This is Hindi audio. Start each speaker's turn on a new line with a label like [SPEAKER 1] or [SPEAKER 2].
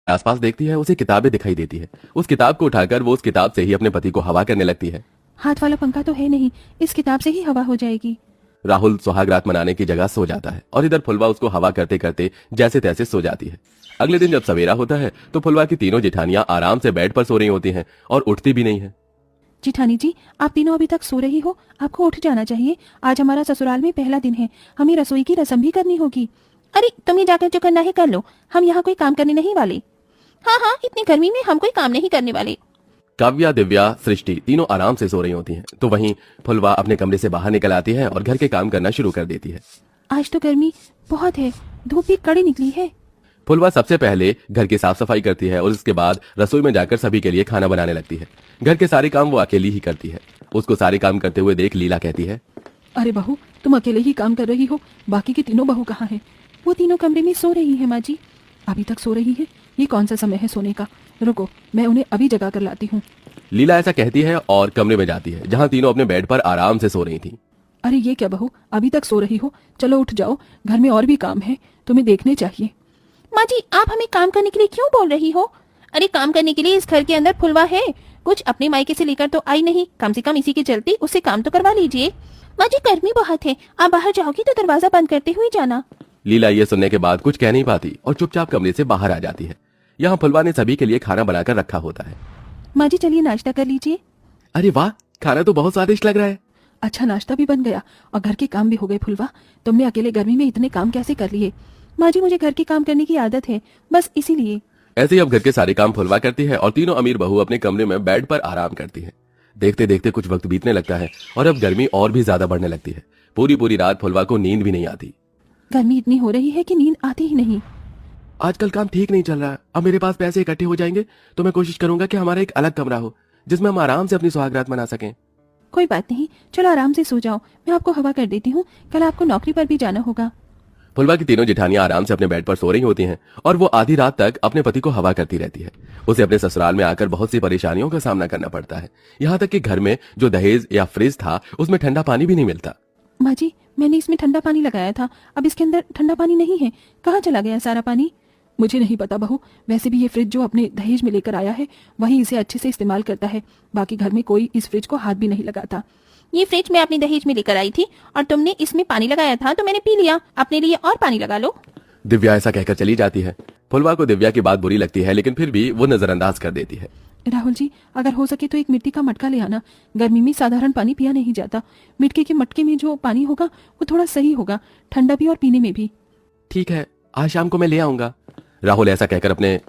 [SPEAKER 1] आसपास देखती है, उसे किताबें दिखाई देती है। उस किताब को उठाकर वो उस किताब से ही अपने पति को हवा करने लगती है।
[SPEAKER 2] हाथ वाला पंखा तो है नहीं, इस किताब से ही हवा हो जाएगी।
[SPEAKER 1] राहुल सुहाग रात मनाने की जगह सो जाता है और इधर फुलवा उसको हवा करते करते जैसे तैसे सो जाती है। अगले दिन जब सवेरा होता है तो फुलवा की तीनों जेठानियां आराम से बेड पर सो रही होती हैं और उठती भी नहीं है।
[SPEAKER 2] जेठानी जी, आप तीनों अभी तक सो रही हो, आपको उठ जाना चाहिए। आज हमारा ससुराल में पहला दिन है, हमें रसोई की रस्म भी करनी होगी। अरे तुम ही जाकर जो करना है कर लो, हम यहाँ कोई काम करने नहीं वाले। हाँ हाँ, इतनी गर्मी में हम कोई काम नहीं करने वाले।
[SPEAKER 1] काव्या, दिव्या, सृष्टि तीनों आराम से सो रही होती हैं तो वहीं फुलवा अपने कमरे से बाहर निकल आती है और घर के काम करना शुरू कर देती है।
[SPEAKER 2] आज तो गर्मी बहुत है, धूप भी कड़ी निकली है।
[SPEAKER 1] फुलवा सबसे पहले घर की साफ सफाई करती है और उसके बाद रसोई में जाकर सभी के लिए खाना बनाने लगती है। घर के सारे काम वो अकेली ही करती है। उसको सारे काम करते हुए देख लीला कहती है,
[SPEAKER 2] अरे बहू, तुम अकेले ही काम कर रही हो, बाकी की तीनों बहू कहाँ है? वो तीनों कमरे में सो रही है। माँ जी अभी तक सो रही है, ये कौन सा समय है सोने का? रुको, मैं उन्हें अभी जगा कर लाती हूँ।
[SPEAKER 1] लीला ऐसा कहती है और कमरे में जाती है जहाँ तीनों अपने बेड पर आराम से सो रही थी।
[SPEAKER 2] अरे ये क्या बहू, अभी तक सो रही हो? चलो उठ जाओ, घर में और भी काम है, तुम्हें देखने चाहिए। माँ जी आप हमें काम करने के लिए क्यों बोल रही हो? अरे काम करने के लिए इस घर के अंदर फुलवा है, कुछ अपने मायके से लेकर तो आई नहीं, कम से कम इसी के चलते उससे काम तो करवा लीजिए। माँ जी गर्मी बहुत है, आप बाहर जाओगी तो दरवाजा बंद करते हुए जाना।
[SPEAKER 1] लीला ये सुनने के बाद कुछ कह नहीं पाती और चुपचाप कमरे से बाहर आ जाती है। यहाँ फुलवा ने सभी के लिए खाना बनाकर रखा होता है।
[SPEAKER 2] माँ जी चलिए नाश्ता कर लीजिए।
[SPEAKER 1] अरे वाह, खाना तो बहुत स्वादिष्ट लग रहा है।
[SPEAKER 2] अच्छा नाश्ता भी बन गया और घर के काम भी हो गए। फुलवा, तुमने अकेले गर्मी में इतने काम कैसे कर लिए? माँ जी मुझे घर के काम करने की आदत है, बस इसीलिए।
[SPEAKER 1] ऐसे ही अब घर के सारे काम फुलवा करती है और तीनों अमीर बहू अपने कमरे में बेड पर आराम करती है। देखते देखते कुछ वक्त बीतने लगता है और अब गर्मी और भी ज्यादा बढ़ने लगती है। पूरी पूरी रात फुलवा को नींद भी नहीं आती।
[SPEAKER 2] गर्मी इतनी हो रही है कि नींद आती ही नहीं।
[SPEAKER 1] आजकल काम ठीक नहीं चल रहा। अब मेरे पास पैसे इकट्ठे हो जाएंगे तो मैं कोशिश करूंगा कि हमारा एक अलग कमरा हो जिसमें हम आराम से अपनी सुहागरात मना सकें।
[SPEAKER 2] कोई बात नहीं, चलो आराम से सो जाओ, मैं आपको हवा कर देती हूँ, कल आपको नौकरी पर भी जाना होगा।
[SPEAKER 1] फुलवा की तीनों जेठानियां आराम से अपने बेड पर सो रही होती हैं और वो आधी रात तक अपने पति को हवा करती रहती है। उसे अपने ससुराल में आकर बहुत सी परेशानियों का सामना करना पड़ता है। यहाँ तक कि घर में जो दहेज या फ्रिज था उसमें ठंडा पानी भी नहीं मिलता।
[SPEAKER 2] माँ जी मैंने इसमें ठंडा पानी लगाया था, अब इसके अंदर ठंडा पानी नहीं है, कहाँ चला गया सारा पानी? मुझे नहीं पता बहू, वैसे भी ये फ्रिज जो अपने दहेज में लेकर आया है वही इसे अच्छे से इस्तेमाल करता है, बाकी घर में कोई इस फ्रिज को हाथ भी नहीं लगाता। ये फ्रिज मैं अपने दहेज में लेकर आई थी और तुमने इसमें पानी लगाया था तो मैंने पी लिया, अपने लिए और पानी लगा लो।
[SPEAKER 1] दिव्या ऐसा कहकर चली जाती है। फुलवा को दिव्या की बात बुरी लगती है लेकिन फिर भी वो नजरअंदाज कर देती है।
[SPEAKER 2] राहुल जी अगर हो सके तो एक मिट्टी का मटका ले आना, गर्मी में साधारण पानी पिया नहीं जाता, मिट्टी के मटके में जो पानी होगा वो थोड़ा सही होगा, ठंडा भी और पीने में भी।
[SPEAKER 1] ठीक है, आज शाम को मैं ले आऊंगा। राहुल ऐसा कहकर अपने